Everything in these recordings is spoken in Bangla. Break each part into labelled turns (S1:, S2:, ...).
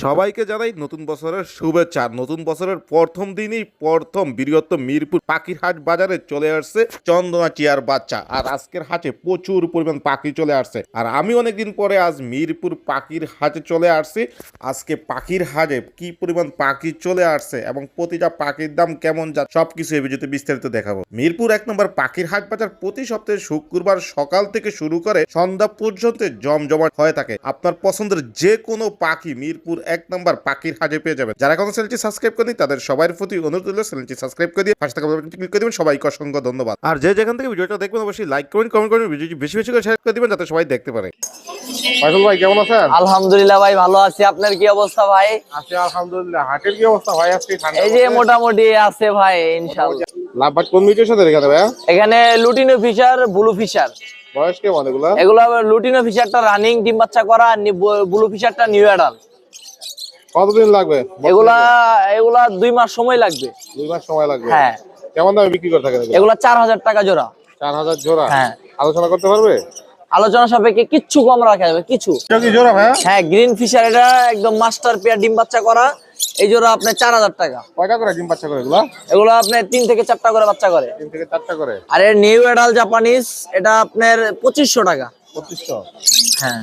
S1: সবাইকে জানাই নতুন বছরের শুভেচ্ছা। নতুন বছরের প্রথম দিনই প্রথম বৃহত্তম মিরপুর পাখির হাট বাজারে চলে আসছে চন্দনা টিয়ার বাচ্চা। আর আজকের হাটে প্রচুর পরিমাণ পাখি চলে আসছে। আর আমি অনেকদিন পরে আজ মিরপুর পাখির হাটে চলে আসছি। আজকে পাখির হাটে কি পরিমাণ পাখি চলে আসছে এবং প্রতিটা পাখির দাম কেমন যা সবকিছু এই ভিডিওতে বিস্তারিত দেখাবো। মিরপুর 1 নম্বর পাখির হাট বাজার প্রতি সপ্তাহে শুক্রবার সকাল থেকে শুরু করে সন্ধ্যা পর্যন্ত জমজমাট হয়ে থাকে। আপনার পছন্দের যে কোনো পাখি মিরপুর 1 নম্বর পাখির হাটে পেয়ে যাবেন। যারা এখনো চ্যানেলটি সাবস্ক্রাইব করেনি তাদের সবার প্রতি অনুরোধ রইল চ্যানেলটি সাবস্ক্রাইব করে দিয়ে পাশে থাকা বেল বাটনটি ক্লিক করে দিবেন। সবাইকে অসংখ্য ধন্যবাদ। আর যে যেখান থেকে ভিডিওটা দেখবেন অবশ্যই লাইক করবেন, কমেন্ট করবেন, ভিডিওটি বেশি বেশি করে শেয়ার করে দিবেন যাতে সবাই দেখতে পারে। ফাইজল ভাই কেমন আছেন?
S2: আলহামদুলিল্লাহ ভাই ভালো আছি। আপনার কি অবস্থা ভাই?
S1: আছি আলহামদুলিল্লাহ। হাটের কি অবস্থা ভাই আজকে?
S2: এই যে মোটামুটি আছে ভাই ইনশাআল্লাহ।
S1: লাভবাট কোন মিটের সাথে রেখে দেবে?
S2: এখানে লুটিনো ফিশার, ব্লু ফিশার।
S1: বয়স কেমন এগুলা?
S2: এগুলা লুটিনো ফিশারটা রানিং ডিম বাচ্চা করা, আর ব্লু ফিশারটা নিউ অ্যাডাল্ট।
S1: কতদিন লাগবে?
S2: এগুলা 2 মাস সময় লাগবে।
S1: 2 মাস সময় লাগবে।
S2: হ্যাঁ।
S1: কেমন দামে বিক্রি করে থাকেন?
S2: এগুলা 4000 টাকা জোড়া।
S1: 4000 জোড়া?
S2: হ্যাঁ।
S1: আলোচনা করতে পারবে?
S2: আলোচনা সাপেক্ষে কিচ্ছু কম রাখা যাবে কিছু।
S1: এটা কি জোড়া ভাই?
S2: হ্যাঁ, গ্রিন ফিশার, এটা একদম মাস্টার পেয়ার ডিম বাচ্চা করা। এই জোড়া আপনার 4000 টাকা।
S1: কয়টা করে ডিম বাচ্চা করে এগুলা?
S2: এগুলো আপনার 3 থেকে 4টা করে বাচ্চা করে।
S1: 3 থেকে 4টা করে।
S2: আর এর নিউ অ্যাডাল্ট জাপানিজ, এটা আপনার 2500 টাকা।
S1: 2500?
S2: হ্যাঁ।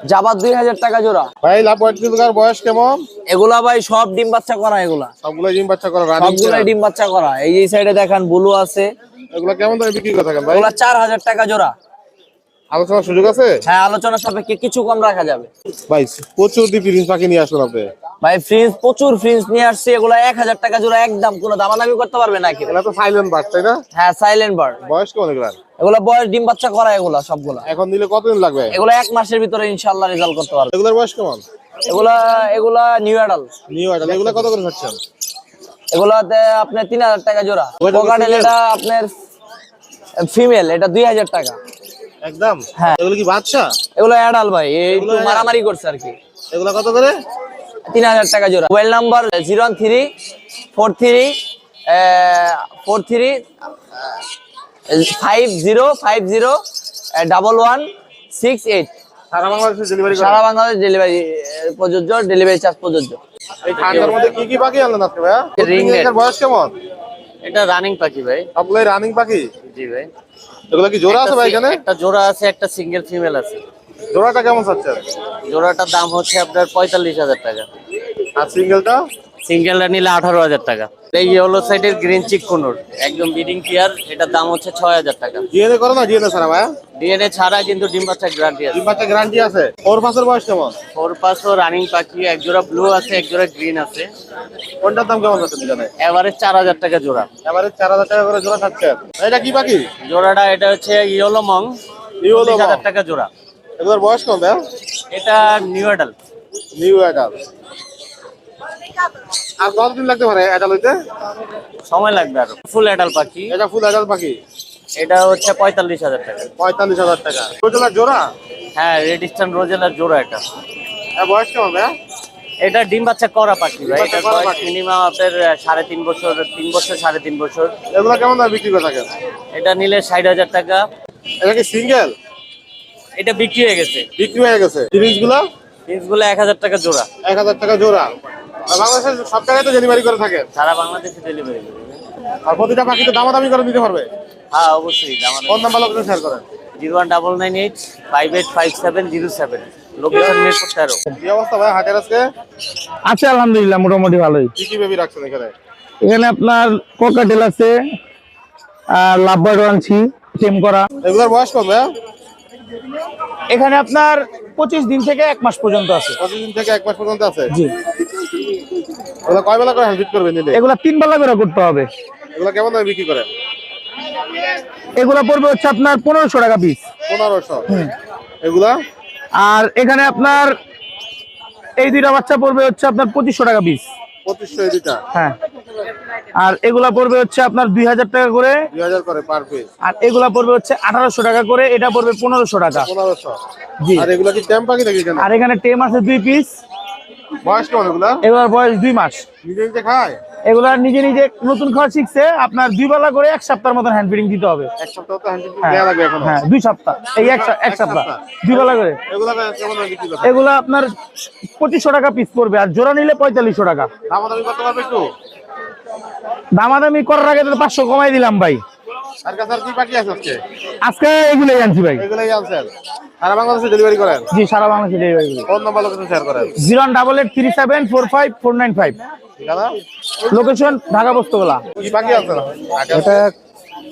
S1: জাবা
S2: 2000 টাকা জোড়া।
S1: ভাই লাভবাটের বয়স কেমন?
S2: এগুলা ভাই সব ডিম বাচ্চা করা। এগুলা
S1: সবগুলো ডিম বাচ্চা করা রানিং?
S2: সবগুলাই ডিম বাচ্চা করা। এই যে সাইডে দেখেন ব্লু আছে।
S1: এগুলা কেমন দামে বিক্রি করে থাকেন ভাই?
S2: এগুলা 4000 টাকা জোড়া।
S1: আলোচনার সুযোগ আছে?
S2: হ্যাঁ, আলোচনা সাপেক্ষে কিছু কম রাখা যাবে।
S1: ভাই প্রচুর প্রিন্স পাখি নিয়ে আসলেন আপনি।
S2: ভাই ফ্রিন্স, প্রচুর ফ্রিন্স নিয়ে আসছে। এগুলা 1000 টাকা জোড়া, একদম কোনো দামাদামি করতে পারবে না কি?
S1: এগুলা তো সাইলেন্ট বার্ড তাই না?
S2: হ্যাঁ, সাইলেন্ট বার্ড।
S1: বয়স কেমন এগুলা?
S2: এগুলা বয়স ডিম বাচ্চা করা। এগুলা সবগুলা
S1: এখন দিলে কতদিন লাগবে?
S2: এগুলা 1 মাসের ভিতরে ইনশাআল্লাহ রেজাল্ট করতে পারবে।
S1: এগুলার বয়স কেমন?
S2: এগুলা নিউ অ্যাডাল্ট।
S1: New adult. এগুলা কত করে ছাড়ছেন?
S2: এগুলাতে আপনার 3000 টাকা জোড়া। কোকাটেল এটা আপনার ফিমেল, এটা 2000 টাকা
S1: একদম।
S2: হ্যাঁ।
S1: এগুলো কি বাচ্চা?
S2: এগুলো অ্যাডাল ভাই, একটু মারামারি করছে আর কি।
S1: এগুলা কত করে?
S2: 3000 টাকা জোড়া। Mobile number 0134350501168।
S1: সারা বাংলাদেশে ডেলিভারি করেন?
S2: সারা বাংলাদেশ ডেলিভারি প্রযোজ্য, ডেলিভারি চার্জ প্রযোজ্য।
S1: এই ঠান্ডার মধ্যে কি কি পাখি আনলেন আজকে ভাইয়া?
S2: রিংনেট।
S1: বয়স কেমন?
S2: এটা রানিং পাখি ভাই।
S1: সবগুলাই রানিং পাখি?
S2: জি ভাই।
S1: এগুলা কি জোড়া আছে ভাই এখানে?
S2: একটা জোড়া আছে, একটা সিঙ্গেল ফিমেল আছে।
S1: জোড়াটা কেমন চাচ্ছেন?
S2: জোড়াটার দাম হচ্ছে আপনার 45000 টাকা।
S1: আর সিঙ্গেলটা?
S2: সিঙ্গেলটা নিলে 18000 টাকা। এই ইয়েলো সাইডের গ্রিন চিক কোনর, একদম ব্রিডিং পেয়ার, এটার দাম হচ্ছে 6000 টাকা।
S1: ডিএনএ করো না? ডিএনএ ছাড়া ভাইয়া?
S2: ডিএনএ ছাড়া, কিন্তু ডিম বাচ্চা গ্যারান্টি আছে।
S1: ডিম বাচ্চা গ্যারান্টি আছে। ওর পাশের বয়স কেমন?
S2: 4 রানিং পাখি, এক জোড়া ব্লু আছে, এক জোড়া গ্রিন আছে।
S1: কোনটার দাম কেমন যাচ্ছে দুজনে?
S2: এভারেজ 4000 টাকা জোড়া।
S1: এবারে 4000 টাকা করে জোড়া থাকছেন। এটা কি পাখি?
S2: জোড়াটা এটা হচ্ছে ইয়েলো মং,
S1: ইয়েলো মং।
S2: 20000 টাকা জোড়া।
S1: এগুলোর বয়স কেমন ভাইয়া?
S2: এটা নিউ অ্যাডাল্ট।
S1: New adult. আর কতদিন লাগতে পারে অ্যাডাল্ট হইতে?
S2: সময় লাগবে আরো। ফুল অ্যাডাল্ট পাখি।
S1: এটা ফুল অ্যাডাল্ট পাখি।
S2: এটা হচ্ছে 45000 টাকা।
S1: 45000 টাকা। রোজেলার জোড়া?
S2: হ্যাঁ, রেড স্টান রোজেলার জোড়া এটা।
S1: এর বয়স কেমন ভাইয়া?
S2: এটা ডিম বাচ্চা করা পাখি ভাই।
S1: ডিম বাচ্চা
S2: এটা
S1: করা
S2: বয়স
S1: পাখি।
S2: মিনিমাম আপনার 3.5 বছর, 3 বছর, 3.5 বছর।
S1: এগুলো কেমন দামে বিক্রি করে থাকেন?
S2: এটা নিলে 60000 টাকা।
S1: এটা কি সিঙ্গেল?
S2: এটা বিক্রি হয়ে গেছে।
S1: বিক্রি হয়ে গেছে। জিনিসগুলো?
S2: জিনিসগুলো 1000 টাকা জোড়া।
S1: 1000 টাকা জোড়া। আর বাংলাদেশের সব জায়গায় তো ডেলিভারি করে থাকেন?
S2: সারা বাংলাদেশে ডেলিভারি করে।
S1: আর প্রতিটা পাখি তো দামাদামি করে দিতে পারবে?
S2: হ্যাঁ, অবশ্যই। আমাদের
S1: ফোন নাম্বার লোকেশন শেয়ার করেন।
S2: 01998585707। লোকেশন মিরপুর 13।
S1: কি অবস্থা ভাই হাটের আজকে?
S3: আছে আলহামদুলিল্লাহ, মোটামুটি ভালোই।
S1: কি কি বেবি রাখছেন এখানে?
S3: এখানে আপনার কোকাটেল আছে, আর লাভবার্ড আনছি টেম করা।
S1: এগুলোর বয়স কত ভাইয়া?
S3: এখানে আপনার 25 দিন থেকে 1 মাস পর্যন্ত আছে।
S1: 25 দিন থেকে 1 মাস পর্যন্ত আছে?
S3: জি।
S1: এগুলো কয় বেলা করে হ্যান্ড ফিট করবেন নিলে?
S3: এগুলা 3 বেলা করে করতে হবে।
S1: এগুলো কেমন দামে বিক্রি করেন?
S3: এগুলা পড়বে হচ্ছে আপনার 1500 টাকা পিস।
S1: 1500? এগুলা?
S3: আর এখানে আপনার এই দুইটা বাচ্চা পড়বে হচ্ছে আপনার 2500 টাকা পিস।
S1: 2500 এই দুইটা?
S3: হ্যাঁ। আর এগুলা পড়বে হচ্ছে আপনার 2000 টাকা করে।
S1: 2000 করে পার পিস।
S3: আর এগুলা পড়বে হচ্ছে 1800 টাকা করে। এটা পড়বে 1500 টাকা।
S1: 1500?
S3: জি।
S1: আর এগুলা কি টেম পাখি নাকি এখানে?
S3: আর এখানে টেম আছে 2 পিস,
S1: বয়স কেমন এগুলা?
S3: এগুলার বয়স 2 মাস।
S1: নিজে নিজে খায়?
S3: এগুলা নিজে নিজে নতুন খাওয়া শিখছে। আপনার 2 বেলা করে 1 সপ্তাহের মতন হ্যান্ড ফিডিং দিতে হবে।
S1: 1 সপ্তাহ তো হ্যান্ড ফিডিং দেয়া লাগবে এখনো?
S3: হ্যাঁ 2 সপ্তাহ, এই এক সপ্তাহ 2 বেলা করে।
S1: এগুলা কেমন দামে বিক্রি করছেন?
S3: এগুলা আপনার 2500 টাকা পিস পড়বে, আর জোড়া নিলে 4500 টাকা।
S1: দামাদামি করতে পারবে একটু?
S3: দামাদামি করার আগে তো 500 কমাই দিলাম ভাই।
S1: আর কাছে আর কি বাকি আছে আজকে?
S3: আজকে এগুলাই আনছি ভাই।
S1: এগুলাই আনছেন? সারা বাংলাদেশে ডেলিভারি করেন?
S3: জি, সারা বাংলাদেশে ডেলিভারি করি।
S1: ফোন নাম্বার লোকেশন শেয়ার করেন।
S3: 08837454495।
S1: ঠিকানা?
S3: লোকেশন ঢাকা বস্তুগোলা।
S1: কি বাকি আনছেন?
S4: এটা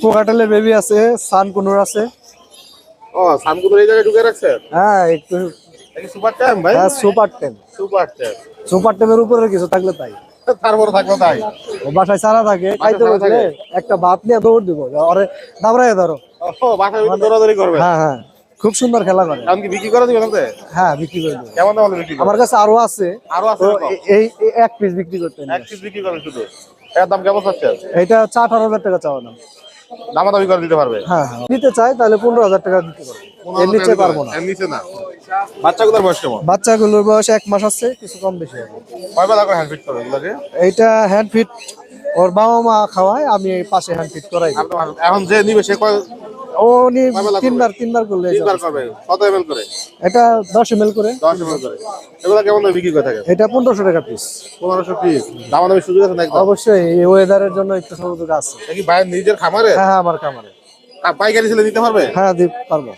S4: কোকাটেলের বেবি আছে, সানকুনুর আছে।
S1: ও, সানকুনুর এই জায়গায় ঢুকে রাখছেন?
S4: হ্যাঁ একটু
S1: এটা কি সুপার টাইম ভাই?
S4: হ্যাঁ super ten.
S1: Super time.
S4: Super টেনের উপরে কিছু থাকলে তাই
S1: তারপরে থাকলো তাই।
S4: ও বাসায় সারা থাকে, খাইতে
S1: সারা
S4: বসলে
S1: থাকে?
S4: একটা ভাত নিয়ে দৌড় দিব, ওরে দাবড়ায় ধরো।
S1: ও, বাসায় ভিতরে দৌড়াদৌড়ি করবে?
S4: হ্যাঁ হ্যাঁ, খুব সুন্দর খেলা করে।
S1: এখন কি বিক্রি করে দিবেন আপনি?
S4: হ্যাঁ বিক্রি করে দেবো।
S1: কেমন দাম হলে বিক্রি করেন?
S4: আমার কাছে আরো আছে,
S1: আরো আছে
S4: তো
S1: এরকম?
S4: এই এক পিস বিক্রি করতে
S1: এক পিস বিক্রি করেন শুধু? এর দাম কেমন চাচ্ছেন?
S4: এটা 18,000 টাকা চাওয়া দাম।
S1: দামাদামি করে দিতে পারবে?
S4: হ্যাঁ হ্যাঁ, নিতে চাই তাহলে 15,000 টাকা দিতে পারবো, এর নিচে পারবো না।
S1: এর নিচে না। বাচ্চাগুলোর বয়স কেমন?
S4: বাচ্চাগুলোর বয়স 1 মাস আছে, কিছু কম বেশি হবে।
S1: কয় বেলা করে হ্যান্ড ফিট করে এগুলোকে?
S4: এইটা হ্যান্ড ফিট ওর বাবা মা খাওয়ায়, আমি এই পাশে হ্যান্ড ফিট করাই দিই।
S1: এখন যে নিবে সে কয়
S4: ও উনি তিনবার করলে
S1: তিনবার করবে? কত এমএল করে?
S4: এটা 10 ml করে।
S1: 10 এমএল করে। এগুলো কেমন দামে বিক্রি করে থাকে?
S4: এটা 1500 টাকা পিস।
S1: 1500 পিস। দামাদামি সুযোগ আছে নাকি?
S4: অবশ্যই এই ওয়েদারের জন্য একটু সুযোগ আছে।
S1: এটা কি ভাই নিজের খামারে?
S4: হ্যাঁ হ্যাঁ, আমার খামারে।
S1: পাইকারি ছেলে দিতে পারবে?
S4: হ্যাঁ পারবো।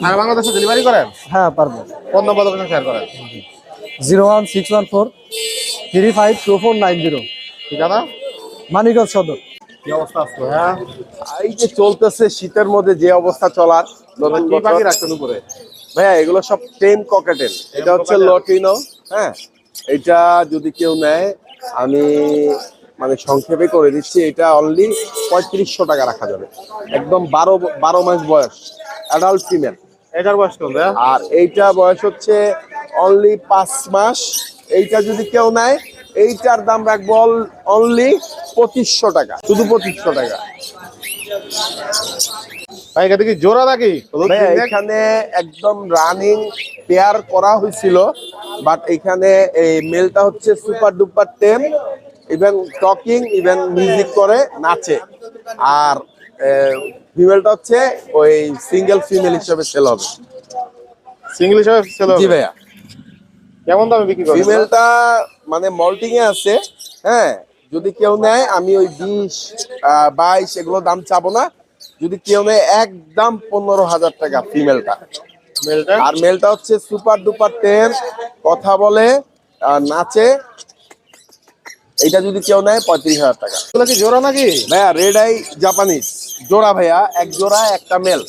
S1: সারা বাংলাদেশে ডেলিভারি করেন?
S4: হ্যাঁ পারবো।
S1: ফোন নাম্বার লোকেশন শেয়ার করেন।
S4: 01614352490,
S1: ঠিকানা?
S4: মানিকগঞ্জ সদর।
S1: কি অবস্থা আছে? হ্যাঁ,
S5: এই যে চলতেছে শীতের মধ্যে যে অবস্থা চলার নতুন
S1: কি
S5: বছর।
S1: বাকি রাখছেন উপরে?
S5: ভাইয়া এগুলো সব টেম ককাটেল। এটা হচ্ছে
S1: cockatiel।
S5: লটিনো। হ্যাঁ, এটা যদি কেউ নেয় আমি মানে সংক্ষেপে করে দিচ্ছি, এটা অনলি 3500 টাকা রাখা যাবে। একদম 12 মাস বয়স, অ্যাডাল্ট ফিমেল।
S1: এটার বয়স কত?
S5: আর এইটা বয়স হচ্ছে অনলি 5 মাস। এইটা যদি কেউ নেয় এইটার দাম রাখবো অনলি 2500 টাকা, শুধু 2500 টাকা।
S1: ভাই এটা কি জোড়া নাকি?
S5: ভাইয়া এখানে একদম রানিং পেয়ার করা হয়েছিল, বাট এখানে এই মেলটা হচ্ছে সুপার ডুপার টেম, ইভেন টকিং, ইভেন মিউজিক করে, নাচে। আর ফিমেলটা হচ্ছে ওই সিঙ্গেল ফিমেল হিসেবে সেল হবে।
S1: সিঙ্গেল হিসেবে সেল হবে?
S5: জি ভাইয়া।
S1: কেমন দামে বিক্রি করেন?
S5: ফিমেলটা মানে মল্টিং এ আছে। হ্যাঁ, যদি কেউ নেয় আমি ওই 20, 22 এগুলো দাম চাবো না। যদি কেউ নেয় একদম 15,000 টাকা ফিমেলটা।
S1: মেলটা?
S5: আর মেলটা হচ্ছে সুপার ডুপার টেম, কথা বলে, নাচে। এটা যদি কেউ নেয় 35,000 টাকা।
S1: এগুলো কি জোড়া নাকি?
S5: ভাইয়া রেড আই জাপানিজ জোড়া ভাইয়া, এক জোড়া একটা মেল।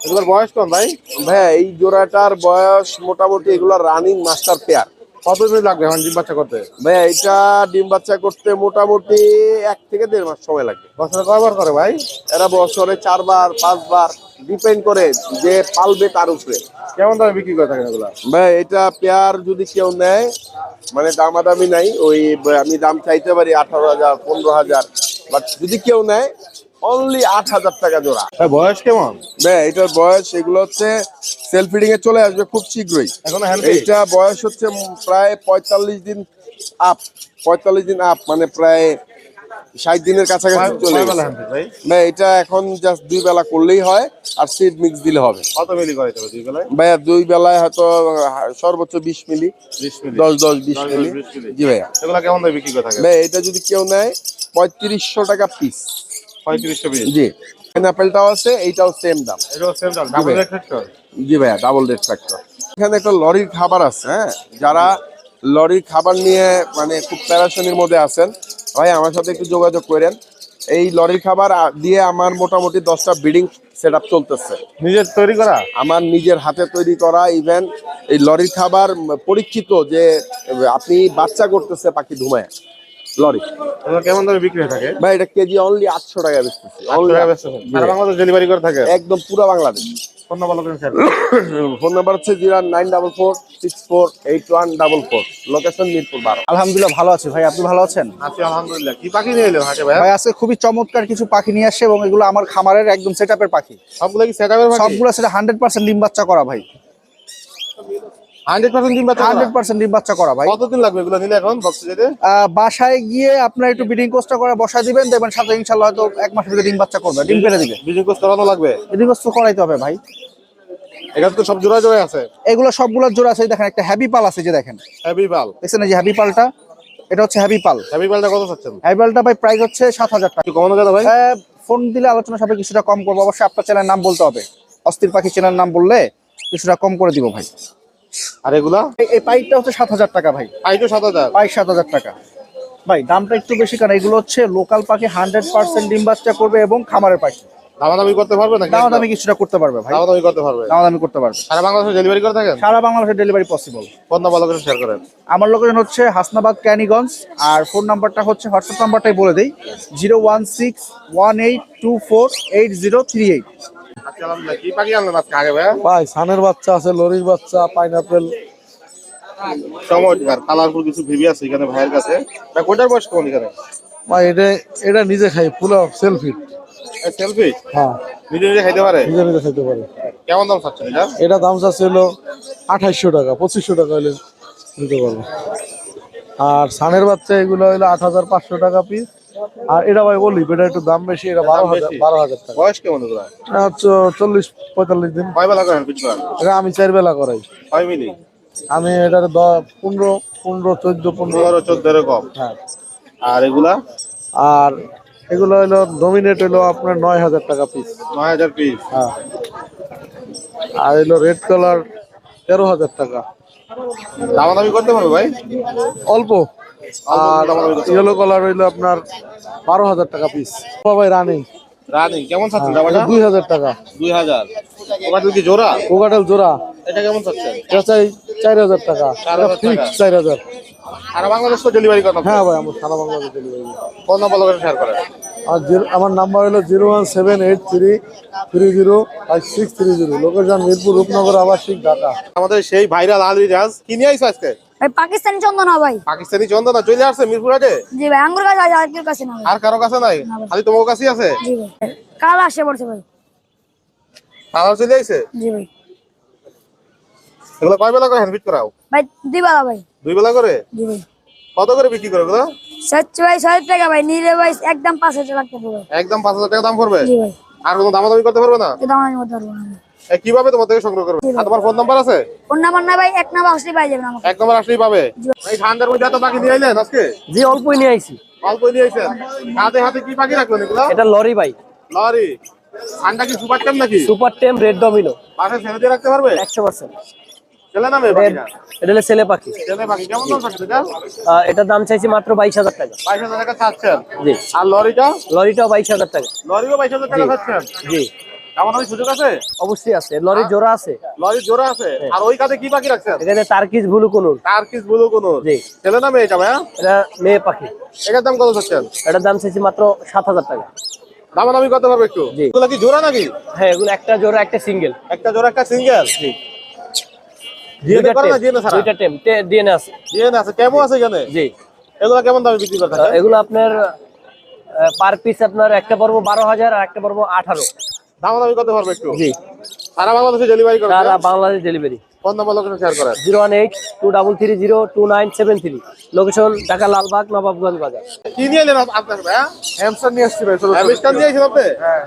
S1: এগুলোর বয়স কম ভাই?
S5: ভাইয়া এই জোড়াটার বয়স মোটামুটি এগুলো রানিং মাস্টার পেয়ার।
S1: কত দিন লাগবে এখন ডিম বাচ্চা করতে?
S5: ভাইয়া এটা ডিম বাচ্চা করতে মোটামুটি 1 থেকে 1.5 মাস সময় লাগবে।
S1: বছরে কয়বার করে ভাই?
S5: এরা বছরে 4 বার 5 বার, ডিপেন্ড করে যে পালবে তার উপরে।
S1: কেমন দামে বিক্রি করে থাকেন এগুলা?
S5: ভাই এটা পেয়ার যদি কেউ নেয় মানে দামাদামি নাই, ওই আমি দাম চাইতে পারি 18,000 15,000, বাট যদি কেউ নেয় অনলি 8,000 টাকা জোড়া।
S1: ভাই বয়স কেমন?
S5: ভাই এটার বয়স এগুলো হচ্ছে সেলফ ফিডিং এ চলে আসবে খুব শীঘ্রই।
S1: এখনো হ্যান্ড ফিট?
S5: এইটা বয়স হচ্ছে প্রায় 45 দিন আপ, 45 দিন আপ, মানে প্রায় 60 দিনের কাছাকাছি চলে
S1: কয় বেলা
S5: গেছে।
S1: হ্যান্ড ফিট ভাই?
S5: ভাই এটা এখন জাস্ট 2 বেলা করলেই হয়, আর সিড মিক্স দিলে হবে।
S1: কত মিলি করে তবে দুই বেলায়?
S5: ভাইয়া 2 বেলায় হয়তো সর্বোচ্চ 20 মিলি,
S1: 20 মিলি।
S5: 10 20 মিলি।
S1: 20 মিলি।
S5: জি ভাইয়া।
S1: এগুলা কেমন দামে বিক্রি করে থাকেন?
S5: ভাই এটা যদি কেউ নেয় 3500 টাকা পিস।
S1: 3500 পিস।
S5: জি। পাইনাপেলটাও আছে, এইটাও সেম দাম।
S1: এটাও সেম দাম, ডাবল
S5: ভাই।
S1: Rate factor?
S5: জি ভাইয়া, ডাবল রেড ফ্যাক্টর। এখানে একটা লরির খাবার আছে। হ্যাঁ, যারা লরির খাবার নিয়ে মানে খুব প্যারাশনির মধ্যে আছেন ভাই, আমার সাথে একটু যোগাযোগ করেন। এই লরির খাবার দিয়ে আমার মোটামুটি 10টা ব্রিডিং সেট আপ চলতেছে।
S1: নিজের তৈরি করা?
S5: আমার নিজের হাতে তৈরি করা। ইভেন এই লরির খাবার পরীক্ষিত যে আপনি বাচ্চা করতেছে পাখি ধুমায় লরি।
S1: এগুলো কেমন দামে বিক্রি হয়ে থাকে?
S5: ভাই এটা কেজি অনলি 800 টাকা বেচতেছি।
S1: 800 টাকা বেচতেছেন? সারা বাংলাদেশ ডেলিভারি করে থাকে?
S5: একদম পুরো Bangladesh.
S1: Phone number location share
S5: phone number হচ্ছে 09446481144, লোকেশন মিরপুর 12।
S6: আলহামদুলিল্লাহ ভালো আছি ভাই, আপনি ভালো আছেন?
S1: আছি আলহামদুলিল্লাহ। কি পাখি নিয়ে এলেন হাটে ভাই?
S6: ভাই আজকে খুবই চমৎকার কিছু পাখি নিয়ে আসছে, এবং এগুলো আমার খামারের একদম সেটআপের পাখি।
S1: সবগুলো কি সেটআপের পাখি?
S6: সবগুলো সেটা 100% ডিম বাচ্চা করা ভাই।
S1: 100% ডিম বাচ্চা করা?
S6: 100% ডিম বাচ্চা করা ভাই।
S1: কতদিন লাগবে এগুলো নিলে এখন বক্সে যেতে?
S6: বাসায় গিয়ে আপনার একটু ব্রিডিং কোর্সটা করে বসায় দিবেন, দেখবেন সাথে ইনশাআল্লাহ হয়তো 1 মাসের ভিতরে ডিম বাচ্চা করবে, ডিম পেড়ে দিবে।
S1: ব্রিডিং কোর্স করানো লাগবে?
S6: ব্রিডিং কোর্স তো করাইতে হবে ভাই।
S1: এখানে তো সব জোড়া জোড়া আছে।
S6: এগুলো সবগুলোর জোড়া আছে, এই দেখেন একটা হ্যাভি পাল আছে, যে দেখেন
S1: হেভি পাল।
S6: দেখছেন এই যে হ্যাভি পালটা, এটা হচ্ছে হ্যাভি পাল।
S1: হেভি পালটা কত চাচ্ছেন?
S6: হ্যাভি পালটা ভাই প্রাইস হচ্ছে 7000 টাকা।
S1: একটু কমানো যাবে ভাই?
S6: ফোন দিলে আলোচনা সাপেক্ষে কিছুটা কম করবো, অবশ্যই আপনার চ্যানেলের নাম বলতে হবে। অস্থির পাখি চ্যানেলের নাম বললে কিছুটা কম করে দিব ভাই।
S1: আর এগুলা?
S6: এই পাইকটা হচ্ছে 7000 টাকা ভাই।
S1: পাইকও 7000?
S6: পাইক 7000 টাকা ভাই। দামটা একটু বেশি, কারণ এগুলো হচ্ছে লোকাল পাখি, 100% ডিম বাচ্চা করবে এবং খামারের পাখি।
S1: দামাদামি করতে পারবে নাকি?
S6: দামাদামি কিছুটা করতে পারবে ভাই,
S1: দামাদামি করতে পারবে?
S6: দামাদামি করতে পারবে।
S1: সারা বাংলাদেশে ডেলিভারি করে থাকেন?
S6: সারা বাংলাদেশে delivery possible.
S1: Phone number location share করেন।
S6: আমার লোকেশন হচ্ছে হাসনাবাদ ক্যানিগঞ্জ, আর ফোন নাম্বারটা হচ্ছে হোয়াটসঅ্যাপ নাম্বারটাই বলে দেই, 01618248038।
S1: আলহামদুলিল্লাহ। কি পাখি আনলেন আজকে আগে ভাই?
S4: ভাই সানের বাচ্চা আছে, লরির বাচ্চা, পাইনাপেল।
S1: চমৎকার কালারফুল কিছু ভিভি আছে এখানে ভাইয়ের কাছে। ভাই কোটার বয়স কেমন এখানে?
S4: ভাই এটা নিজে খাই, পুরো সেলফি।
S1: সেলফি?
S4: হ্যাঁ,
S1: নিজে নিজে খাইতে পারে?
S4: নিজে নিজে খাইতে পারে।
S1: কেমন দাম চাচ্ছেন এটা?
S4: এটা দাম চাচ্ছিল 2800 টাকা, 2500 টাকা হলে নিতে পারবো। আর সানের বাচ্চা এগুলো হলো 8500 টাকা পিস। আর এটা ভাই অলিভ, এটা একটু দাম বেশি, এটা 12000 টাকা।
S1: বয়স কেমন এগুলা?
S4: এটা হচ্ছে 40-45 দিন।
S1: কয় বেলা করেন পিছ করেন?
S4: এটা আমি 4 বেলা করাই।
S1: কয় মিলি?
S4: আমি এটার 15, 14,
S1: 15-14 এরকম।
S4: হ্যাঁ।
S1: আর এগুলা?
S4: আর এগুলো হলো ডমিনেট হলো আপনার 9000 টাকা পিস।
S1: 9000 পিস?
S4: হ্যাঁ। আর এলো রেড কালার 13000 টাকা।
S1: দামাদামি করতে পারবে ভাই?
S4: অল্প। আর ইয়েলো কালার হইলো আপনার 12000 টাকা পিস। ভাই রানিং।
S1: রানিং কেমন চাচ্ছেন দামাটা?
S4: 2000 টাকা।
S1: 2000? ওটা কি জোড়া?
S4: কোকাটেল জোড়া।
S1: এটা কেমন চাচ্ছেন?
S4: এটা চাই 4000 টাকা।
S1: 4000 টাকা?
S4: 4000।
S1: সারা বাংলাদেশ তো ডেলিভারি করেন?
S4: হ্যাঁ ভাই, আমার সারা বাংলাদেশে delivery.
S1: Phone number location share করেন।
S4: আর আমার নাম্বার হলো 01783305630। লোকেশন মিরপুর, রূপনগর, আবাসিক, ঢাকা।
S1: আমাদের সেই ভাইরাল আলী রাজ কি নিয়ে আইছো আজকে?
S7: ভাই পাকিস্তানি চন্দনা ভাই।
S1: পাকিস্তানি চন্দনা চলে আসছে মিরপুর হাটে?
S7: জি ভাই, আঙ্গুর গাছ আছে, আর কেউ কাছে না ভাই।
S1: আর কারো কাছে নাই? খালি তোমার কাছেই আছে?
S7: জি ভাই, কাল আসে পড়ছে ভাই।
S1: কালার চলে আইছে?
S7: জি ভাই।
S1: এগুলো কয় বেলা করে হ্যান্ড ফিট করাও?
S7: ভাই দিবালা ভাই।
S1: 2 বেলা করে?
S7: জি ভাই।
S1: কত করে বিক্রি করে এগুলো?
S7: 7 টাকা ভাই, নিলে ভাই একদম 5000 টাকা পড়বে।
S1: একদম 5000 টাকা দাম পড়বে?
S7: জি ভাই।
S1: আর কোনো দামাদামি করতে পারবে না?
S7: এটা আমার মধ্যে পারবো না।
S1: কিভাবে তোমার থেকে সংগ্রহ করবে? আর তোমার ফোন নাম্বার আছে?
S7: ফোন নাম্বার না ভাই, এক নাম্বার আসলে পাই যাবেন আমাকে।
S1: এক নাম্বার আসলেই পাবে। এই ঠান্ডার মধ্যে এত পাখি নিয়ে আইলেন আজকে?
S2: জি অল্পই নিয়ে আইছি।
S1: অল্প নিয়ে আইছেন? হাতে হাতে কি পাখি রাখলেন এগুলো?
S2: এটা লরি ভাই,
S1: লরি? ঠান্ডা কি সুপার টেম নাকি?
S2: সুপার টেম রেড ডমিনো।
S1: পাশে ছেড়ে দিয়ে রাখতে পারবে?
S2: 100%।
S1: ছেলে নামে পাখিটা?
S2: এটা হলো ছেলে পাখি।
S1: ছেলে পাখি কেমন দাম চাচ্ছেন এটা?
S2: এটার দাম চাইছি মাত্র 22000 টাকা।
S1: 22000 টাকা চাচ্ছেন?
S2: জি।
S1: আর লরিটা?
S2: লরিটাও 22000 টাকা।
S1: লরিও 22000 টাকা চাচ্ছেন?
S2: জি
S1: দামাদামি সুযোগ আছে?
S2: অবশ্যই আছে, লরির জোড়া আছে।
S1: লরির জোড়া আছে? আর ওই কাছে কি পাখি রাখছেন?
S2: এখানে টার্কিশ ব্লু কোনুর।
S1: Turkish blue কোনুর?
S2: জি।
S1: ছেলে নামে এটা ভাইয়া?
S2: এটা মেয়ে পাখি।
S1: এটার দাম কত চাচ্ছেন?
S2: এটার দাম চাইছি মাত্র 7000 টাকা।
S1: দামাদামি করতে পারবে একটু?
S2: জি।
S1: এগুলো কি জোড়া নাকি?
S2: হ্যাঁ, এগুলো একটা জোড়া, একটা সিঙ্গেল।
S1: একটা জোড়া একটা সিঙ্গেল?
S2: জি।
S1: ডিএনএ করে না ডিএনএ ছাড়া?
S2: দুইটা টেম ডিএনএ আছে।
S1: ডিএনএ আছে, কেমন আছে এখানে?
S2: জি।
S1: এগুলো কেমন দামে বিক্রি করতে হবে?
S2: এগুলো আপনার পার পিস আপনার একটা পড়বো 12000 আর একটা পড়বো 18।
S1: দামাদামি করতে পারবে একটু?
S2: জি।
S1: সারা বাংলাদেশে ডেলিভারি করবে?
S2: সারা Bangladesh delivery.
S1: Phone number location share করেন।
S2: 01823302973। লোকেশন ঢাকা লালবাগ, নবাবগঞ্জ বাজার।
S1: কি নিয়ে এলেন আপনার ভাইয়া?
S6: হ্যামস্টার নিয়ে আসছি ভাই।
S1: হ্যামস্টার নিয়ে এসেছেন আপনি?
S6: হ্যাঁ।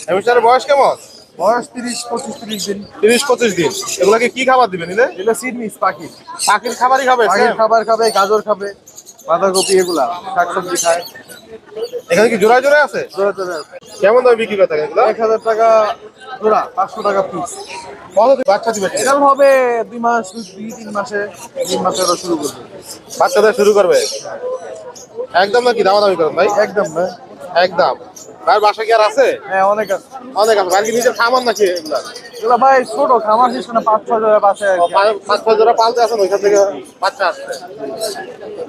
S1: হ্যামস্টারের বয়স কেমন?
S6: বয়স 30-25 দিন।
S1: 30-25 দিন। এগুলাকে কি খাবার দিবেন নিলে?
S6: এগুলো সিড মিক্স পাখি।
S1: পাখির খাবারই খাবে?
S6: পাখির খাবার খাবে, গাজর খাবে, বাঁধাকপি, এগুলা শাকসবজি খায়।
S1: এখানে কি জোড়ায় জোড়ায় আছে?
S6: জোড়া জোড়া।
S1: কেমন দামে বিক্রি করতে এগুলো?
S6: 1000 টাকা জোড়া, 500 টাকা পিস।
S1: কতদিন বাচ্চা দিবে?
S6: এরকম হবে 2 মাস, 2-3 মাসে, 3 মাসে ওরা শুরু করবে।
S1: বাচ্চা দেওয়া শুরু করবে? একদম নাকি দামাদামি করেন ভাই?
S6: একদম ভাই।
S1: একদম। ভাই বাসা কি আর আছে?
S6: হ্যাঁ, অনেক আছে।
S1: অনেক আছে। ভাই কি নিজের খামার নাকি এগুলা?
S6: এগুলো ভাই ছোট খামার শেষ না, 5-6 জোড়া বাসে আর কি।
S1: 5-6 জোড়া পালতে আছেন, ওইখান থেকে বাচ্চা আসছে।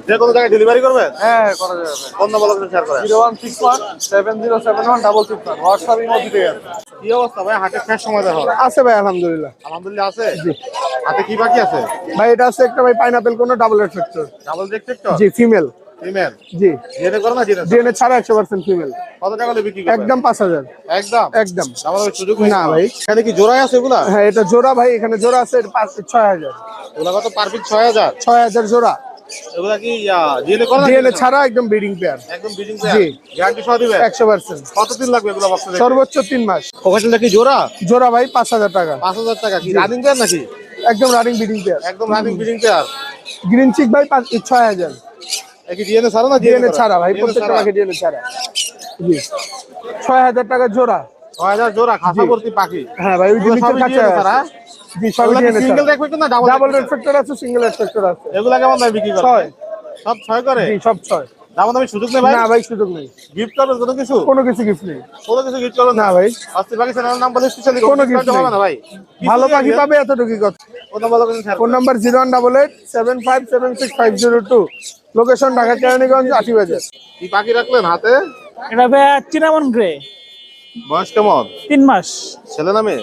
S1: যে কোনো জায়গায় ডেলিভারি করবেন?
S6: হ্যাঁ, করা যাবে ভাই।
S1: ফোন নাম্বার লোকেশন শেয়ার করেন।
S6: 01617071666। হোয়াটসঅ্যাপ ইমো দিতে গেছে।
S1: কি অবস্থা ভাই? হাটের শেষ সময় দেখো।
S6: আছে ভাই, আলহামদুলিল্লাহ।
S1: আলহামদুলিল্লাহ আছে? হাতে কি বাকি আছে?
S6: ভাই এটা আছে একটা ভাই পাইনাপেল কোন ডাবল রেড ফ্যাক্টর।
S1: ডাবল জেক টেক্টর?
S6: জি, ফিমেল।
S1: ফিমেল
S6: জি
S1: ডিএনএ করে না ডিএনএ
S6: ডিএনএ ছাড়া 100% ফিমেল।
S1: কত টাকা হলে বিক্রি করবেন?
S6: একদম 5000।
S1: একদম
S6: একদম
S1: আমাদের সুযোগ
S6: না ভাই।
S1: এখানে কি জোড়াই আছে এগুলা?
S6: হ্যাঁ এটা জোড়া ভাই, এখানে জোড়া আছে 6000।
S1: এগুলা কত পার পিস 6000?
S6: 6000 জোড়া।
S1: এগুলা কি ডিএনএ করে না
S6: ডিএনএ ছাড়া একদম ব্রিডিং পেয়ার।
S1: একদম বিডিং
S6: জি।
S1: গ্যারান্টি সহ দিবে?
S6: 100%।
S1: কতদিন লাগবে এগুলা বক্সে রেখে?
S6: সর্বোচ্চ 3 মাস।
S1: কোকাটেলটা কি জোড়া?
S6: জোড়া ভাই 5000 টাকা।
S1: 5000 টাকা কি রানিং পেয়ার নাকি?
S6: একদম রানিং ব্রিডিং পেয়ার।
S1: একদম running breeding pair.
S6: Green cheek ভাই 6000।
S1: কি ডিএনএ ছাড়া না
S6: ডিএনএ ছাড়া ভাই, প্রত্যেকটা পাখি ডিএনএ ছাড়া। জি 6000 টাকা জোড়া।
S1: 6000 জোড়া খাঁচা ভর্তি পাখি।
S6: হ্যাঁ ভাই ওই যে নিচের
S1: সবই
S6: কাছে
S1: DNA ছাড়া?
S6: জি সবই ডিএনএ
S1: সিঙ্গেল
S6: ছাড়া।
S1: রেখবেন না ডাবল?
S6: ডাবল রেড ফ্যাক্টর আছে, সিঙ্গেল রেড ফ্যাক্টর আছে।
S1: এগুলা কেমন দামে বিক্রি করেন?
S6: 6।
S1: সব 6 করে?
S6: জি সব 6।
S1: দাম দামি সুযোগ নেই ভাই?
S6: না ভাই সুযোগ নেই,
S1: গিফট করবেন কোনো কিছু?
S6: কোনো কিছু গিফট নেই।
S1: কোনো কিছু গিফট করবেন
S6: না ভাই,
S1: অস্থির পাখি চ্যানেলের নাম বলে স্পেশালি
S6: কোনো gift নেই।
S1: হবে না ভাই?
S6: ভালো পাখি পাবে এতটুকুই কথা।
S1: কোন ভালো কিছু share
S6: phone number 01887576502। Location Dhaka Keraniganj 80 বাজার।
S1: কি পাখি রাখলেন হাতে?
S3: এটা ভাই চিনামন গ্রে,
S1: বয়স কেমন?
S3: 3 মাস।
S1: ছেলে নামে?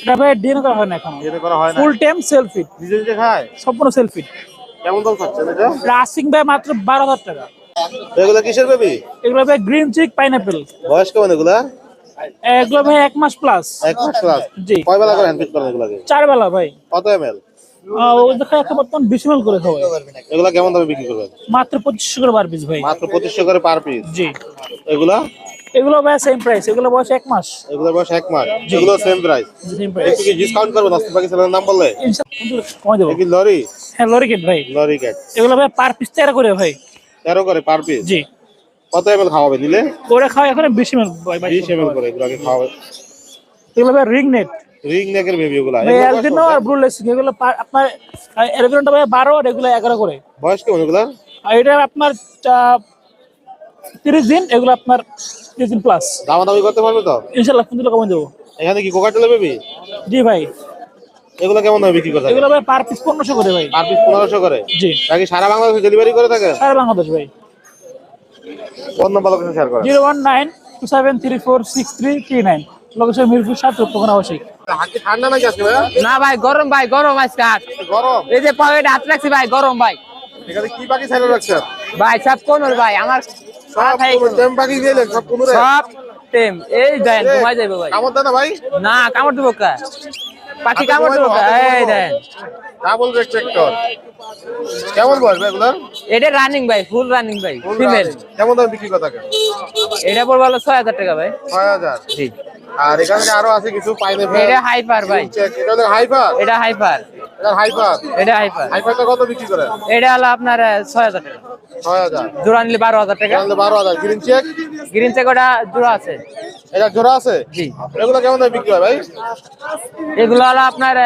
S3: এটা ভাই ডিএনএ করা হয় না এখনো।
S1: বিয়ে করা হয় না?
S3: ফুল টাইম সেলফিট,
S1: নিজে নিজে খায়?
S3: সম্পূর্ণ সেলফিট।
S1: কেমন দাম চাচ্ছেন এটা?
S3: রাসিং ভাই মাত্র 12000 টাকা।
S1: এগুলা কিসের বেবি?
S3: এগুলো ভাই গ্রিন চিক পাইনাপেল।
S1: বয়স কেমন এগুলা?
S3: এগুলো ভাই 1 মাস প্লাস।
S1: 1 মাস প্লাস?
S3: জি।
S1: কয় বেলা করে হ্যান্ড করেন এগুলাকে?
S3: 4 বেলা ভাই।
S1: কত এমএল?
S3: ও দেখা এখন বর্তমান 20 ml করে খাওয়ায়।
S1: এগুলা কেমন দামে বিক্রি করবেন?
S3: মাত্র 2500 করে পার পিস ভাই।
S1: মাত্র 2500 করে পার পিস?
S3: জি।
S1: এগুলা?
S3: এগুলো ভাই সেম প্রাইস, এগুলো বয়স 1 মাস।
S1: এগুলা বয়স 1 মাস? এগুলো সেম প্রাইস?
S3: Same price.
S1: একটু কি ডিসকাউন্ট করবেন অস্থির পাখি চ্যানেলের নাম বললে?
S3: ইনশাআল্লাহ কমাই দেব।
S1: এ কি লরি?
S3: হ্যাঁ লরিকেট ভাই।
S1: Lorry cat?
S3: এগুলো ভাই পার পিস 13 করে ভাই।
S1: 13 করে পার পিস?
S3: জি।
S1: কত এমএল খাওয়াবে দিলে?
S3: ওরা খাওয়া এখন 20 ml ভাই।
S1: 20 এমএল করে এগুলাকে খাওয়াবে।
S3: এগুলো ভাই রিং নেট
S1: রিং নেকের বেবি এগুলা?
S3: ভাই, অ্যালবিনো আর ব্লু লেসিং। এগুলো আপনার অ্যালবিনোটা ভাই 12 আর এগুলো 11 করে।
S1: বয়স কেমন এগুলা?
S3: আর এটা আপনার 30 দিন, এগুলো আপনার 30 দিন প্লাস।
S1: দামাদামি করতে পারবে তো?
S3: ইনশাআল্লাহ ফোন দিলে কমাই দেবো।
S1: এখানে কি কোকাটেল বেবি?
S3: জি ভাই।
S1: এগুলা কেমন দামে বিক্রি করতে?
S3: এগুলো ভাই পার পিস 1500 করে ভাই।
S1: পার পিস 1500 করে?
S3: জি।
S1: নাকি সারা বাংলাদেশে ডেলিভারি করে থাকে?
S3: সারা বাংলাদেশ ভাই।
S1: কোন নাম্বার লোকেশন শেয়ার করেন?
S3: 01927346339। লোকেশন মিরপুর 7 তখন আবাসিক।
S1: হাতে ঠান্ডা নাকি আজকে ভাই?
S2: না ভাই গরম, ভাই গরম আজকে হাট।
S1: গরম?
S2: এই যে পকেটে হাত রাখছি ভাই, গরম ভাই।
S1: এখানে কি পাখি ছেড়ে রাখছেন?
S2: ভাই সব কোনর ভাই আমার
S1: সব টেম পাখি দিলেন সব কোনরে?
S2: সব টেম। এই দেন ঘুমাই যাবে ভাই।
S1: কামড় দেয় না ভাই?
S2: না কামড় দেবো কা, পাখি কামড় দেবো কা। এই দেন
S1: ডাবল রেড ট্রাক্টর কেমন বয়স ভাই এগুলার?
S2: এটা রানিং ভাই, ফুল রানিং ভাই, ফিমেল।
S1: কেমন দামে বিক্রি করে থাকে?
S2: এটা পড়বে হলো 6000 টাকা ভাই।
S1: 6000?
S2: জি।
S1: আর এখানে আরো আছে কিছু পাইনাপল।
S2: এটা হাইপার ভাই।
S1: এটা হলো হাইপার?
S2: এটা হাইপার।
S1: এটা হাইপার?
S2: এটা হাইপার।
S1: হাইপারটা কত বিক্রি করে?
S2: এটা হলো আপনার 6000 টাকা।
S1: 6000?
S2: জোড়া নিলে 12000 টাকা।
S1: তাহলে 12000। Green check?
S2: গ্রিন চেক ওটা জোড়া আছে।
S1: এটা জোড়া আছে?
S2: জি।
S1: এগুলো কেমন দামে বিক্রি হয় ভাই?
S2: এগুলো হলো আপনার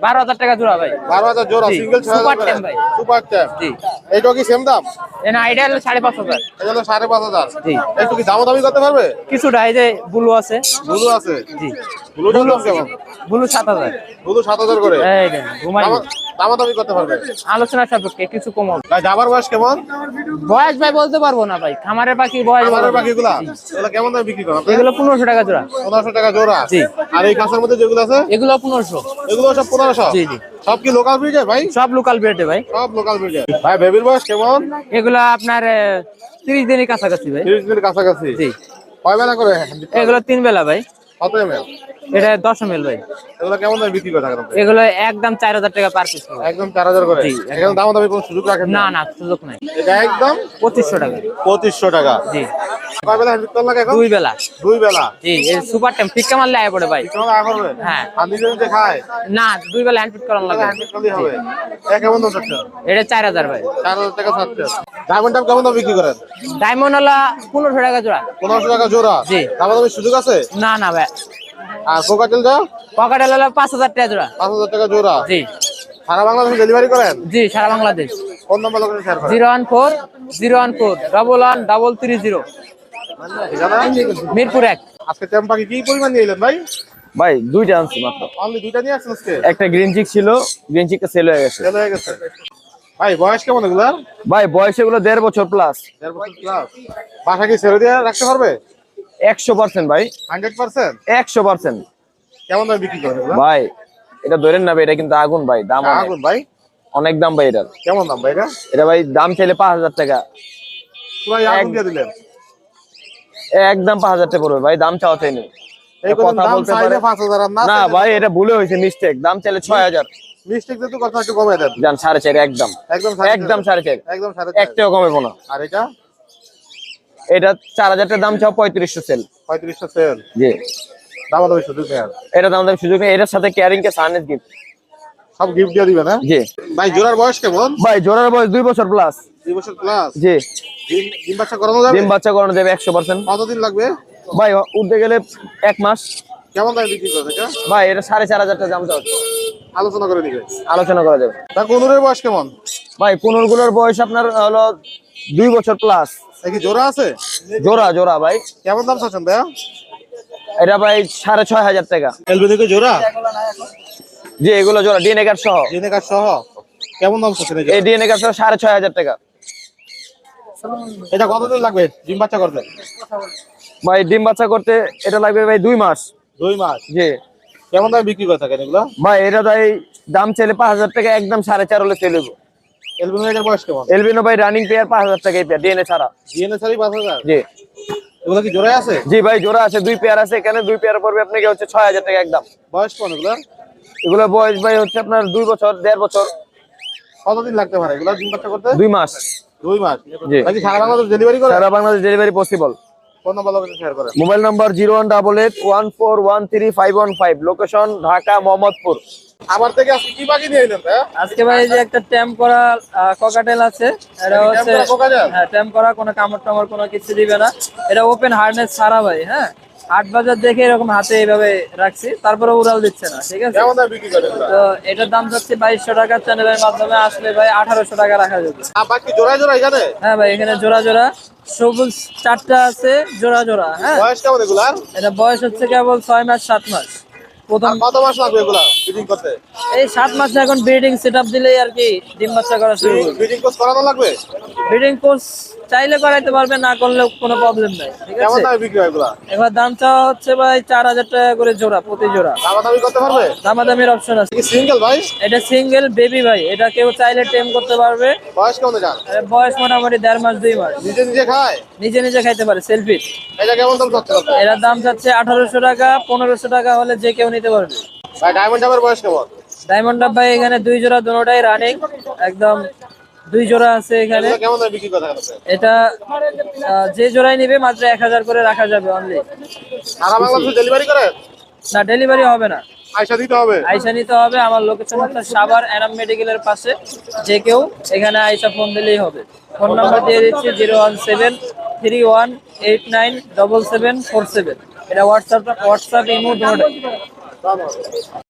S2: 12000 টাকা জোড়া ভাই।
S1: 12000 জোড়া?
S2: জি।
S1: সিঙ্গেল 6000
S2: সুপার
S1: করে?
S2: টেম ভাই।
S1: সুপার টেম?
S2: জি।
S1: এইটা কি সেম দাম?
S2: এনা আইডিয়া হলো 5500।
S1: এটা হলো 5500?
S2: জি।
S1: একটু কি দামাদামি করতে পারবে?
S2: কিছুটা এই যে ব্লু আছে।
S1: ব্লু আছে?
S2: জি।
S1: ব্লুটার দাম কেমন?
S2: ব্লু 7000।
S1: ব্লু 7000 করে?
S2: এই দেন ঘুমাই।
S1: দামাদামি করতে পারবে?
S2: আলোচনা সাপেক্ষে কিছু কম হবে।
S1: ভাই যাবার বয়স কেমন?
S2: বয়স ভাই বলতে পারবো না ভাই, খামারের পাখি বয়স
S1: আমার
S2: বলতে-
S1: পাখিগুলা এগুলা কেমন দামে বিক্রি করেন?
S2: এগুলো 1500 টাকা জোড়া।
S1: 1500 টাকা জোড়া?
S2: জি।
S1: আর এই কাঁচার মধ্যে যেগুলো আছে
S2: এগুলো 1500।
S1: এগুলো সব 1500?
S2: জি, জি।
S1: সব কি লোকাল ব্রিডের ভাই?
S2: সব লোকাল ব্রিডে ভাই।
S1: সব লোকাল ব্রিডের। ভাই বেবির বয়স কেমন?
S2: এগুলো আপনার 30 দিনের কাছাকাছি ভাই।
S1: 30 দিনের কাছাকাছি?
S2: জি।
S1: কয় বেলা করে?
S2: এগুলো 3 বেলা ভাই।
S1: কত এমএল?
S2: এটা 10 ml ভাই।
S1: এগুলো কেমন দামে বিক্রি করে থাকেন আপনি?
S2: এগুলো একদম 4000 টাকা পার পিস।
S1: একদম 4000 করে?
S2: জি।
S1: এখানে দামাদামি কোনো সুযোগ রাখেন
S2: না না সুযোগ নাই।
S1: এটা একদম
S2: 2500 টাকা।
S1: 2500 টাকা?
S2: জি।
S1: কয় বেলা হ্যান্ড লাগে এখন?
S2: 2 বেলা।
S1: 2 বেলা?
S2: জি, এই সুপার টাইম টিক্কা মারলে আয় পড়ে ভাই।
S1: কেমন আয় করবে?
S2: হ্যাঁ।
S1: আর নিজে নিজে খায়?
S2: না 2 বেলা হ্যান্ড ফিট করানো লাগে।
S1: হ্যান্ড করলেই হবে? এটা কেমন দাম চাচ্ছেন?
S2: এটা 4000 ভাই।
S1: 4000 টাকা চাচ্ছেন? ডায়মন্ড টাপ কেমন দাম বিক্রি করেন?
S2: ডায়মন্ড হলো 1500 টাকা জোড়া।
S1: 1500 টাকা জোড়া?
S2: জি।
S1: দামাদামির সুযোগ আছে?
S2: না না ভাই।
S1: আর কোকাটেলটা?
S2: পকেটে হলো 5000 টাকা জোড়া।
S1: 5000 টাকা জোড়া?
S2: জি।
S1: সারা বাংলাদেশে ডেলিভারি করেন?
S2: জি সারা Bangladesh.
S1: Phone number location share করেন?
S2: 014
S1: ঠিকানা?
S2: মিরপুর 1।
S1: আজকে টেম পাখি কি পরিমাণ নিয়ে এলেন ভাই?
S8: ভাই দুইটা আনছি মাত্র।
S1: অনলি দুইটা নিয়ে আসছেন আজকে?
S8: একটা গ্রিন চিক ছিল, গ্রিন চিকটা সেল হয়ে গেছে।
S1: সেল হয়ে গেছে? ভাই বয়স কেমন এগুলার?
S8: ভাই বয়স এগুলো 1.5 বছর প্লাস।
S1: 1.5 বছর প্লাস? বাসা কি ছেড়ে দিয়ে রাখতে পারবে?
S8: 100% ভাই,
S1: 100%?
S8: 100%।
S1: কেমন দামে বিক্রি করেন এগুলা?
S8: ভাই এটা ধরেন না ভাই, এটা কিন্তু আগুন ভাই, দাম অনেক।
S1: আগুন ভাই?
S8: অনেক দাম ভাই এটার।
S5: কেমন দাম ভাই এটা?
S8: এটা ভাই দাম চাইলে 5,000 টাকা,
S5: পুরো আগুন দিয়ে দিলেন।
S8: একদম 5,000 টাকা পড়বে ভাই, দাম চাওয়া চাই নেই।
S5: এই কোন
S8: কথা
S5: দাম
S8: বলতে
S5: চাইলে
S8: পারে
S5: 5,000 আর না
S8: না
S5: চাইলে-
S8: ভাই, এটা ভুলে হয়েছে, মিস্টেক। দাম চাইলে 6,000,
S5: মিস্টেক দিয়ে তো কথা একটু কমায় দেন।
S8: জান 4.5 একদম,
S5: একদম
S8: একদম 4.5,
S5: একদম 4.5
S8: একটাও কমাবো না।
S5: আর এটা
S8: এটা 4,000 টাকা দাম চাও, 3500 সেল।
S5: 3500 সেল।
S8: জি,
S5: দাম হবে সুযোগ নেই আর।
S8: এটা দাম দাম সুযোগ নেই। এটার সাথে ক্যারিং কে সানএস গিফট।
S5: সব গিফট দিয়ে দিবেন হ্যাঁ?
S8: জি
S5: ভাই জোড়ার বয়স কেমন?
S8: ভাই, জোড়ার বয়স 2 বছর প্লাস।
S5: 2 বছর প্লাস।
S8: জি,
S5: ডিম বাচ্চা করানো যাবে?
S8: ডিম বাচ্চা করানো যাবে 100%।
S5: কতদিন লাগবে?
S8: ভাই উঠতে গেলে 1 মাস।
S5: কেমন দামে বিক্রি করবে এটা?
S8: ভাই এটা 4,500 টাকা দাম চাও,
S5: আলোচনা করে দিবে।
S8: আলোচনা করা যাবে।
S5: তা কোনুরের বয়স কেমন?
S8: ভাই কোনগুলোর বয়স আপনার হলো 2 বছর প্লাস।
S5: কি জোড়া আছে?
S8: জোড়া জোড়া ভাই।
S5: কেমন দাম চাচ্ছেন ভাইয়া?
S8: এটা ভাই 6,500 টাকা।
S5: এলবিদিকে জোড়া?
S8: জি, এগুলো জোড়া ডিএনএ কার্ড সহ।
S5: ডিএনএ কার্ড সহ কেমন দাম চাচ্ছেন
S8: এই ডিএনএ কার্ড সহ 6,500 টাকা।
S5: এটা কতদিন লাগবে ডিম বাচ্চা করতে?
S8: ভাই ডিম বাচ্চা করতে এটা লাগবে ভাই 2 মাস।
S5: 2 মাস।
S8: জি।
S5: কেমন দামে বিক্রি করে থাকেন এগুলো?
S8: ভাই এটা ভাই দাম চাইলে 5,000 টাকা, একদম 4.5 হলে চলে যাবো।
S5: এলবিনোর বয়স কেমন?
S8: এলবিনো ভাই রানিং পেয়ার 5,000 টাকা এই পেয়ার, ডিএনএ ছাড়া।
S5: ডিএনএ ছাড়াই 5,000?
S8: জি।
S5: এগুলো কি জোড়ায় আছে?
S8: জি ভাই, জোড়া আছে, 2 পেয়ার আছে এখানে। 2 পেয়ার পড়বে আপনাকে হচ্ছে 6,000 টাকা একদম।
S5: বয়স কোন এগুলো?
S8: এগুলো বয়স ভাই হচ্ছে আপনার 2 বছর 1.5 বছর।
S5: কতদিন লাগতে পারে এগুলো ডিম বাচ্চা করতে?
S8: 2 মাস।
S5: 2 মাস।
S8: জি।
S5: নাকি সারা বাংলাদেশ ডেলিভারি করে?
S8: সারা Bangladesh delivery possible.
S5: Phone number location share করেন।
S8: Mobile number 01881413515, location Dhaka Mohammadpur.
S5: আমার থেকে আজকে কি বাকি নিয়ে এলেন ভাইয়া?
S2: আজকে ভাই এই যে একটা ট্যাম্প করা ককাটেল আছে, এটা হচ্ছে
S5: ট্যাম্প করা কোকাটেল?
S2: হ্যাঁ ট্যাম্প করা, কোনো কামড় টামড় কোনো কিছু দিবে না। এটা ওপেন হার্নেস ছাড়া ভাই। হ্যাঁ, হাট বাজার দেখে এরকম হাতে এইভাবে রাখছি, তারপরে উড়াল দিচ্ছে না, ঠিক আছে?
S5: কেমন দামে বিক্রি করেন এগুলো?
S2: তো এটার দাম যাচ্ছে 2200 টাকা। চ্যানেলের মাধ্যমে আসলে ভাই 1800 টাকা রাখা যাবে।
S5: আর বাকি জোড়ায় জোড়ায় এখানে?
S2: হ্যাঁ ভাই, এখানে জোড়া জোড়া সবুজ 4টা আছে, জোড়া জোড়া। হ্যাঁ,
S5: বয়স কেমন এগুলার?
S2: এটা বয়স হচ্ছে কেবল 6 মাস 7 মাস। প্রথম
S5: আর কত মাস লাগবে এগুলা ব্রিডিং করতে?
S2: এই 7 মাসে এখন ব্রিডিং সেটআপ দিলেই আর কি ডিম বাচ্চা করা শুরু করবে।
S5: ব্রিডিং কোর্স করানো লাগবে?
S2: ব্রিডিং কোর্স চাইলে করাইতে পারবে, না করলেও কোনো প্রবলেম নাই, ঠিক
S5: কেমন
S2: আছে?
S5: দামে বিক্রি হয় এগুলা?
S2: এবার দাম চাওয়া হচ্ছে ভাই 4,000 টাকা করে জোড়া, প্রতি জোড়া।
S5: দামাদামি করতে পারবে?
S2: দামাদামির অপশন আছে।
S5: কি সিঙ্গেল ভাই?
S2: এটা সিঙ্গেল বেবি ভাই, এটা কেউ চাইলে টেম করতে পারবে।
S5: বয়স কেমন জান?
S2: এর বয়স মোটামুটি 1.5 মাস 2 মাস।
S5: নিজে নিজে খায়?
S2: নিজে নিজে খাইতে পারে, সেলফি।
S5: এটা কেমন দাম চাচ্ছেন?
S2: এটার দাম চাচ্ছে 1800 টাকা। 1500 টাকা হলে যে কেউ নিতে পারবে।
S5: ভাই ডায়মন্ড ডাবের বয়স কেমন?
S2: ডায়মন্ড ডাব ভাই এখানে 2 জোড়া, দুটোটাই রানিং একদম। 2 জোড়া আছে এখানে।
S5: এগুলো কেমন দামে বিক্রি করতে হবে?
S2: এটা যে জোড়াই নিবে মাত্র 1000 করে রাখা যাবে অনলি।
S5: সারা বাংলাদেশে ডেলিভারি করে?
S2: না, ডেলিভারি হবে না,
S5: আয়সা দিতে হবে?
S2: আইসা নিতে হবে। আমার লোকেশন হচ্ছে সাভার এনাম মেডিকেলের পাশে। যে কেউ এখানে আইসা ফোন দিলেই হবে। ফোন নাম্বার দিয়ে দিচ্ছি 01731897747। এটা হোয়াটসঅ্যাপ ইমো দুটোটাই।